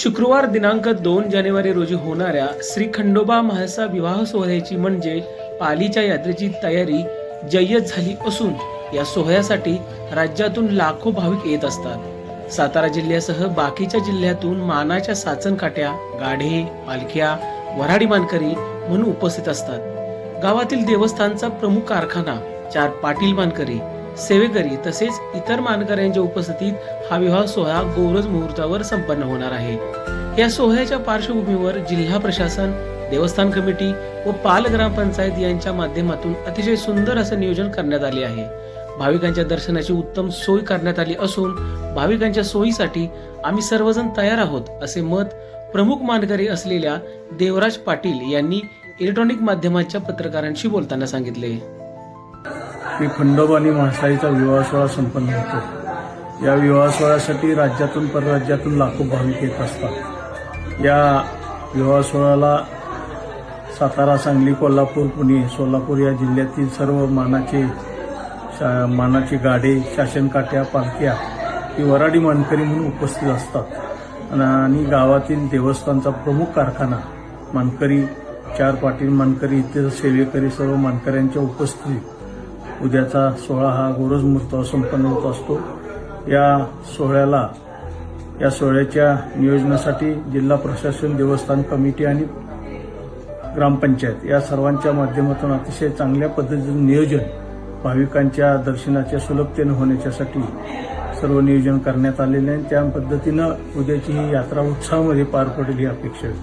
शुक्रवार दिनांक 2 जानेवारी रोजी होणाऱ्या श्री खंडोबा म्हाळसा विवाह सोहळ्याची म्हणजे पालीच्या यात्रेची तयारी जय्यत झाली असून या सोहळ्यासाठी राज्यातून लाखो भाविक येत असतात। सातारा जिल्ह्यासह बाकीच्या जिल्ह्यातून मानाच्या साचन काट्या, गाढे, पालख्या, वऱ्हाडी मानकरी म्हणून उपस्थित असतात। गावातील देवस्थानचा प्रमुख कारखाना, 4 पाटील मानकरी, सेवेकरी तसेच इतर मानकऱ्यांच्या उपस्थितीत हा विवाह सोहळा गौरज मुहूर्तावर संपन्न होणार आहे। या सोहळ्याच्या पार्श्वभूमीवर जिल्हा प्रशासन, देवस्थान कमिटी व पाल ग्रामपंचायत यांच्या माध्यमातून अतिशय सुंदर असं नियोजन करण्यात आले आहे। भाविकांच्या दर्शनाची उत्तम सोय करण्यात आली असून भाविकांच्या सोयीसाठी आम्ही सर्वजण तयार आहोत असे मत प्रमुख मानकरी असलेल्या देवराज पाटील यांनी इलेक्ट्रॉनिक माध्यमाच्या पत्रकारांशी बोलताना सांगितले। की खंडोबा आणि म्हाळसाईचा विवाह सोहळा संपन्न होतो। या विवाह सोहळ्यासाठी राज्यातून परराज्यातून लाखो भाविक येत असतात। या विवाह सोहळ्याला सातारा, सांगली, कोल्हापूर, पुणे, सोलापूर या जिल्ह्यातील सर्व मानाचे गाडे, शासनकाट्या, पालख्या ही वऱ्हाडी मानकरी म्हणून उपस्थित असतात आणि गावातील देवस्थानचा प्रमुख कारखाना, मानकरी, 4 पाटील मानकरी, इतर सेवेकरी सर्व मानकऱ्यांच्या उपस्थितीत उद्याचा सोहळा हा गौरज मुहूर्तावर संपन्न होत असतो। या सोहळ्याच्या नियोजनासाठी जिल्हा प्रशासन, देवस्थान कमिटी आणि ग्रामपंचायत या सर्वांच्या माध्यमातून अतिशय चांगल्या पद्धतीने नियोजन भाविकांच्या दर्शनाच्या सुलभतेने होण्यासाठी सर्व नियोजन करण्यात आलेले आहे। त्या पद्धतीनं उद्याची ही यात्रा उत्साहामध्ये पार पडेल ही अपेक्षा आहे।